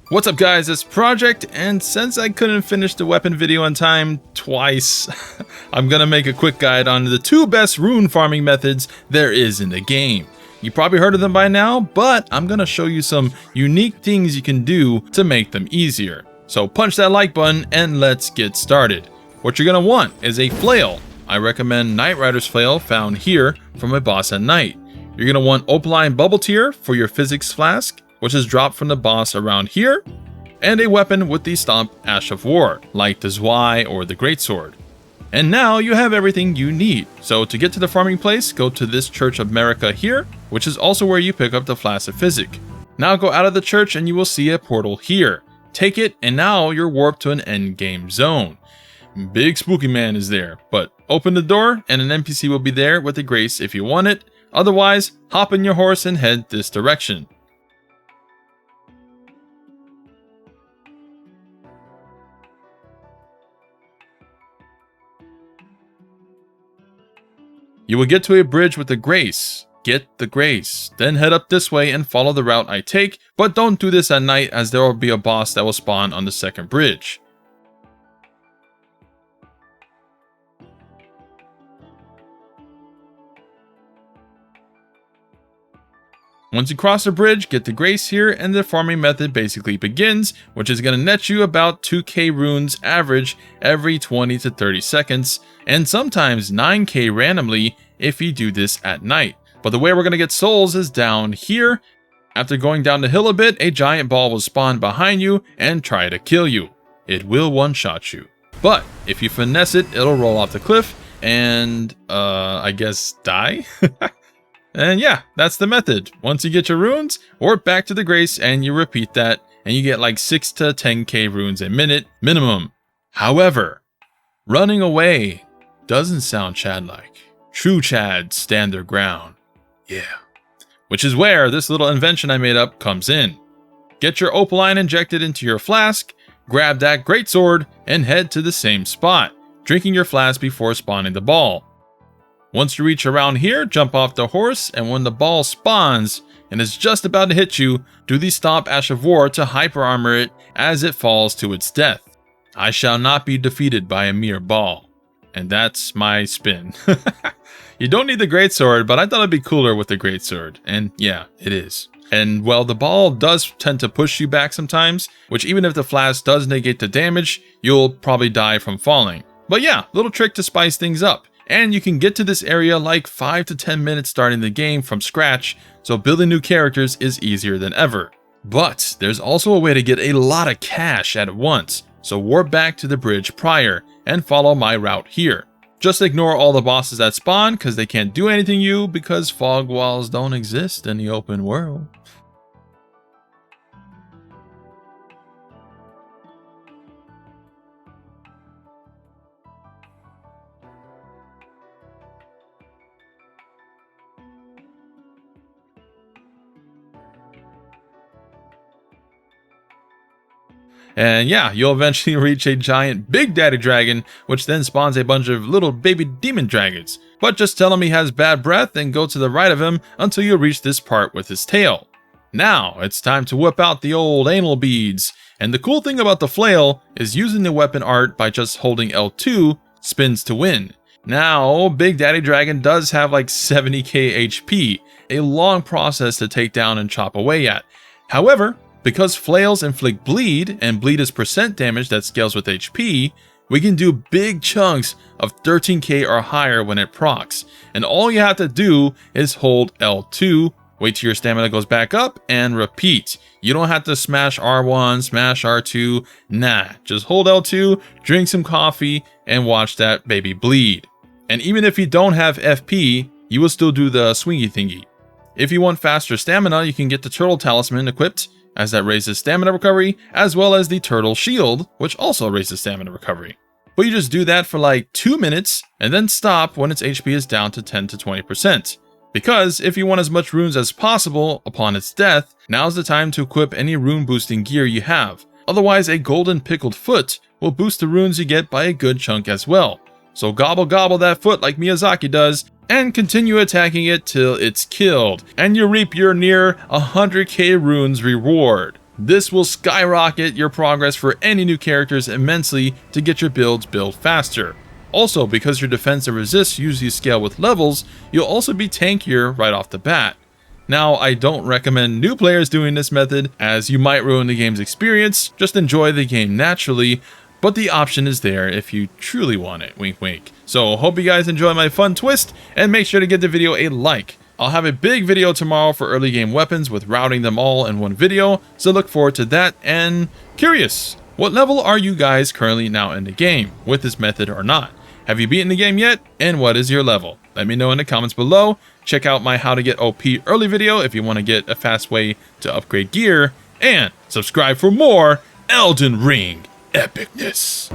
What's up guys, it's Project, and since I couldn't finish the weapon video on time twice, I'm gonna make a quick guide on the 2 best rune farming methods there is in the game. You probably heard of them by now, but I'm gonna show you some unique things you can do to make them easier. So punch that like button and let's get started. What you're gonna want is a flail. I recommend Night Rider's flail found here from a boss at night. You're gonna want opaline bubble tier for your physics flask, which is dropped from the boss around here, and a weapon with the Stomp Ash of War, like the Zwei or the Greatsword. And now you have everything you need. So to get to the farming place, go to this Church of America here, which is also where you pick up the Flask of Physic. Now go out of the church and you will see a portal here. Take it, and now you're warped to an endgame zone. Big spooky man is there, but open the door and an NPC will be there with a grace if you want it. Otherwise, hop in your horse and head this direction. You will get to a bridge with a grace. Get the grace. Then head up this way and follow the route I take, but don't do this at night as there will be a boss that will spawn on the second bridge. Once you cross the bridge, get the grace here and the farming method basically begins, which is going to net you about 2k runes average every 20 to 30 seconds, and sometimes 9k randomly if you do this at night. But the way we're going to get souls is down here. After going down the hill a bit, a giant ball will spawn behind you and try to kill you. It will one-shot you. But if you finesse it, it'll roll off the cliff and, I guess, die? And yeah, that's the method. Once you get your runes, warp back to the grace and you repeat that, and you get like 6 to 10k runes a minute minimum. However, running away doesn't sound Chad-like. True Chads stand their ground. Yeah. Which is where this little invention I made up comes in. Get your opaline injected into your flask, grab that greatsword, and head to the same spot, drinking your flask before spawning the ball. Once you reach around here, jump off the horse, and when the ball spawns and is just about to hit you, do the Stomp Ash of War to hyper armor it as it falls to its death. I shall not be defeated by a mere ball. And that's my spin. You don't need the greatsword, but I thought it'd be cooler with the greatsword, and yeah, it is. And well, the ball does tend to push you back sometimes, which even if the flask does negate the damage, you'll probably die from falling. But yeah, little trick to spice things up. And you can get to this area like 5 to 10 minutes starting the game from scratch, so building new characters is easier than ever. But there's also a way to get a lot of cash at once, so warp back to the bridge prior and follow my route here. Just ignore all the bosses that spawn because they can't do anything to you because fog walls don't exist in the open world. And yeah, you'll eventually reach a giant Big Daddy Dragon, which then spawns a bunch of little baby demon dragons. But just tell him he has bad breath and go to the right of him until you reach this part with his tail. Now, it's time to whip out the old anal beads. And the cool thing about the flail is using the weapon art by just holding L2 spins to win. Now, Big Daddy Dragon does have like 70k HP, a long process to take down and chop away at. However, because flails inflict bleed, and bleed is percent damage that scales with HP, we can do big chunks of 13k or higher when it procs. And all you have to do is hold L2, wait till your stamina goes back up, and repeat. You don't have to smash R1, smash R2, nah. Just hold L2, drink some coffee, and watch that baby bleed. And even if you don't have FP, you will still do the swingy thingy. If you want faster stamina, you can get the Turtle Talisman equipped, as that raises stamina recovery, as well as the Turtle Shield, which also raises stamina recovery. But you just do that for like 2 minutes, and then stop when its HP is down to 10 to 20%. Because if you want as much runes as possible upon its death, now's the time to equip any rune boosting gear you have. Otherwise, a golden pickled foot will boost the runes you get by a good chunk as well. So gobble gobble that foot like Miyazaki does, and continue attacking it till it's killed, and you reap your near 100k runes reward. This will skyrocket your progress for any new characters immensely to get your builds built faster. Also, because your defense and resist usually scale with levels, you'll also be tankier right off the bat. Now, I don't recommend new players doing this method, as you might ruin the game's experience. Just enjoy the game naturally, but the option is there if you truly want it, wink wink. So hope you guys enjoy my fun twist, and make sure to give the video a like. I'll have a big video tomorrow for early game weapons with routing them all in one video, so look forward to that. And curious, what level are you guys currently now in the game, with this method or not? Have you beaten the game yet, and what is your level? Let me know in the comments below. Check out my how to get OP early video if you want to get a fast way to upgrade gear, and subscribe for more Elden Ring epicness.